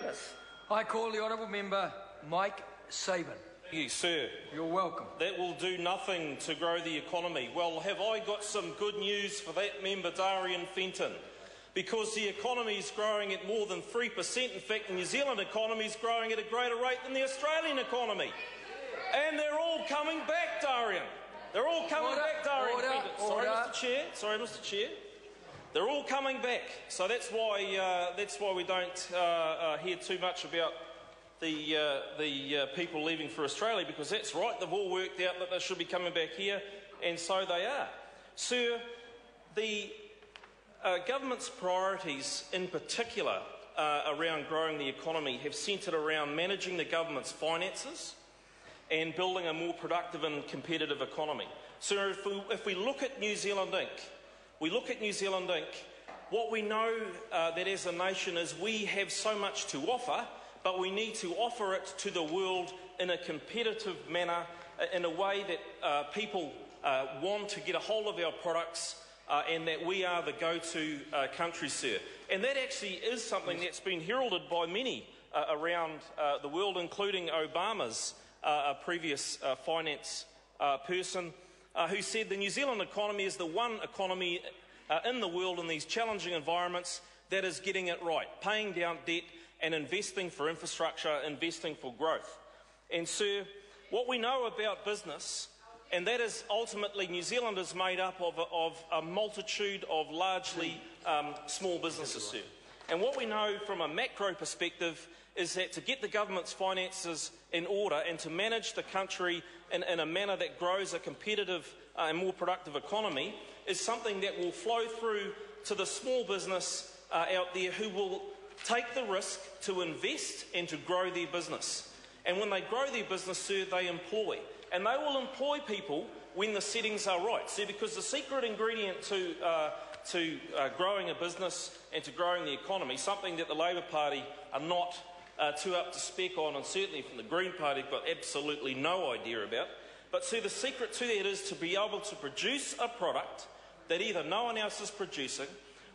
business. I call the honourable member Mike Sabin. Thank you, sir. You're welcome. That will do nothing to grow the economy. Well, have I got some good news for that member, Darian Fenton? Because the economy is growing at more than 3%. In fact, the New Zealand economy is growing at a greater rate than the Australian economy. And they're all coming back, Darian. They're all coming back, Darian Fenton. Sorry, Mr. Chair. They're all coming back. So that's why we don't hear too much about the people leaving for Australia, because that's right, they've all worked out that they should be coming back here, and so they are. Sir, the government's priorities in particular around growing the economy have centred around managing the government's finances and building a more productive and competitive economy. So if we look at New Zealand Inc., what we know that as a nation is we have so much to offer, but we need to offer it to the world in a competitive manner, in a way that people want to get a hold of our products, and that we are the go-to country, sir. And that actually is something that's been heralded by many around the world, including Obama's previous finance person, who said the New Zealand economy is the one economy in the world in these challenging environments that is getting it right, paying down debt and investing for infrastructure, investing for growth. And, sir, what we know about business, and that is ultimately New Zealand is made up of a multitude of largely small businesses, sir. And what we know from a macro perspective is that to get the government's finances in order and to manage the country in a manner that grows a competitive and more productive economy is something that will flow through to the small business out there who will take the risk to invest and to grow their business. And when they grow their business, sir, they employ. And they will employ people when the settings are right. See, because the secret ingredient to growing a business and to growing the economy, something that the Labor Party are not too up to spec on, and certainly from the Green Party have got absolutely no idea about. But see, the secret to that is to be able to produce a product that either no one else is producing,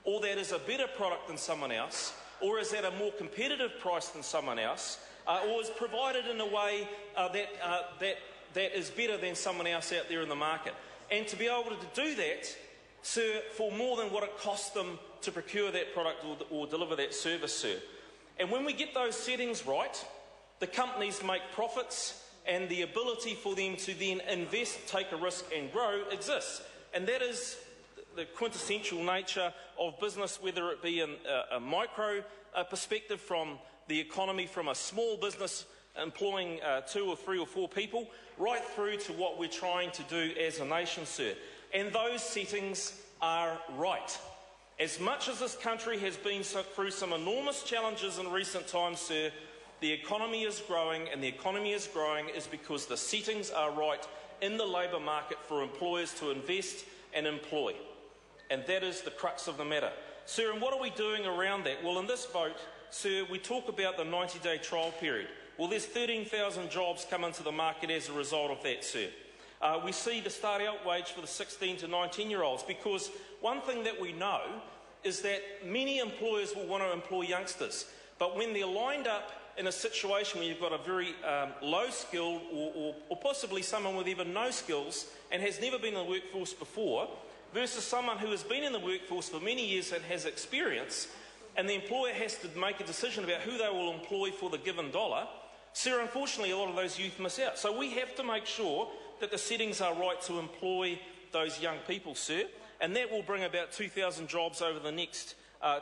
or that is a better product than someone else, or is at a more competitive price than someone else, or is provided in a way that is better than someone else out there in the market. And to be able to do that, sir, for more than what it costs them to procure that product or deliver that service, sir. And when we get those settings right, the companies make profits, and the ability for them to then invest, take a risk and grow exists. And that is the quintessential nature of business, whether it be in a micro perspective from the economy, from a small business employing 2 or 3 or 4 people, right through to what we're trying to do as a nation, sir. And those settings are right. As much as this country has been through some enormous challenges in recent times, sir, the economy is growing, and the economy is growing is because the settings are right in the labour market for employers to invest and employ. And that is the crux of the matter. Sir, and what are we doing around that? Well, in this vote, sir, we talk about the 90-day trial period. Well, there's 13,000 jobs come into the market as a result of that, sir. We see the start-out wage for the 16 to 19-year-olds, because one thing that we know is that many employers will want to employ youngsters. But when they're lined up in a situation where you've got a very low-skilled or possibly someone with even no skills and has never been in the workforce before, versus someone who has been in the workforce for many years and has experience, and the employer has to make a decision about who they will employ for the given dollar, sir, unfortunately a lot of those youth miss out. So we have to make sure that the settings are right to employ those young people, sir, and that will bring about 2,000 jobs over the next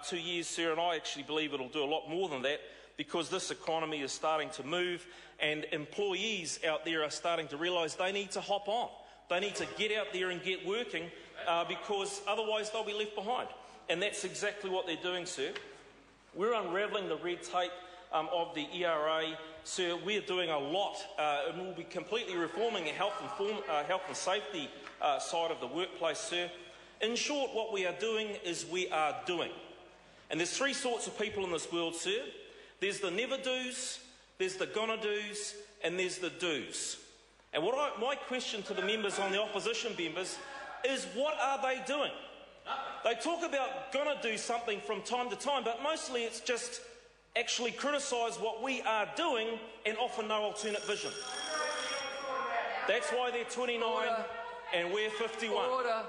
2 years, sir, and I actually believe it'll do a lot more than that, because this economy is starting to move, and employees out there are starting to realise they need to hop on. They need to get out there and get working, because otherwise they'll be left behind. And that's exactly what they're doing, sir. We're unravelling the red tape of the ERA, sir. We're doing a lot, and we'll be completely reforming the health and safety side of the workplace, sir. In short, what we are doing is we are doing. And there's 3 sorts of people in this world, sir. There's the never-dos, there's the gonna-dos, and there's the do's. And my question to the members on the opposition members is, what are they doing? They talk about gonna do something from time to time, but mostly it's just actually criticise what we are doing and offer no alternate vision. That's why they're 29 Order. and we're 51. Order.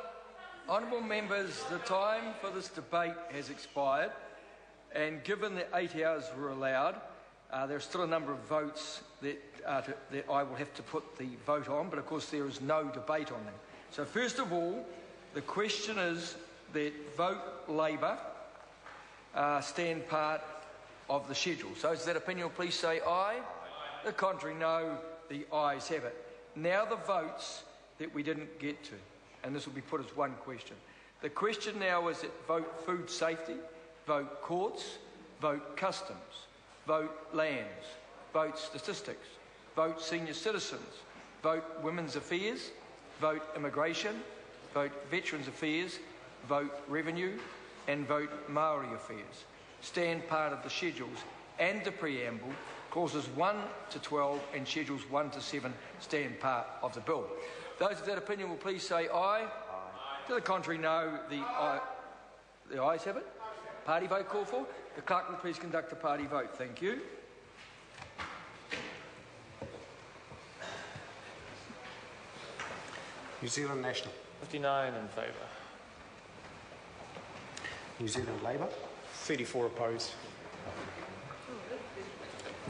Honourable members, the time for this debate has expired, and given that 8 hours were allowed, there are still a number of votes that I will have to put the vote on, but of course there is no debate on them. So first of all, the question is that vote Labour stand part of the schedule. So is that opinion, please say aye. The contrary, no. The ayes have it. Now the votes that we didn't get to, and this will be put as one question. The question now is that vote food safety, vote courts, vote customs, vote lands, vote statistics, vote senior citizens, vote women's affairs, vote immigration, vote veterans affairs, vote revenue, and vote Maori affairs stand part of the schedules and the preamble. Clauses 1 to 12 and schedules 1 to 7 stand part of the bill. Those of that opinion will please say aye. Aye. To the contrary, no. The ayes have it. Party vote called for. The clerk will please conduct a party vote. Thank you. New Zealand National. 59 in favour. New Zealand Labour. 34 opposed.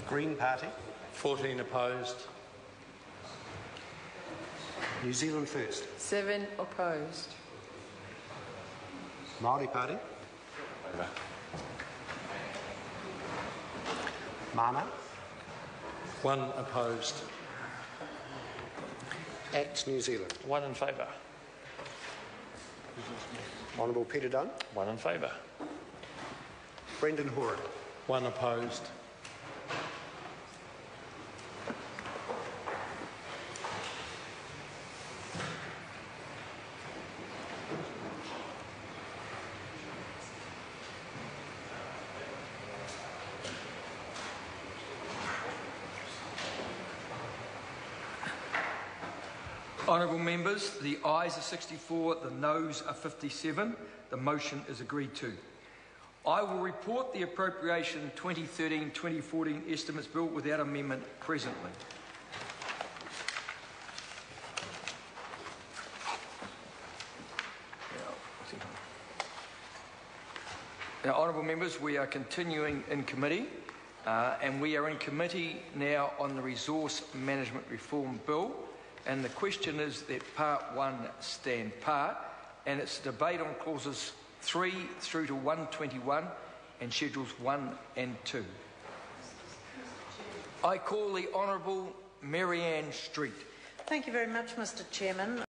Green Party. 14 opposed. New Zealand First. 7 opposed. Māori Party. Mana. 1 opposed. ACT New Zealand. 1 in favour. Honourable Peter Dunn. 1 in favour. Brendan Horan. 1 opposed. Honourable members, the ayes are 64, the noes are 57. The motion is agreed to. I will report the appropriation 2013-2014 estimates bill without amendment presently. Now, honourable members, we are continuing in committee, and we are in committee now on the Resource Management Reform Bill. And the question is that Part 1 stand part, and it's a debate on clauses 3 through to 121 and schedules 1 and 2. I call the Honourable Marianne Street. Thank you very much, Mr. Chairman.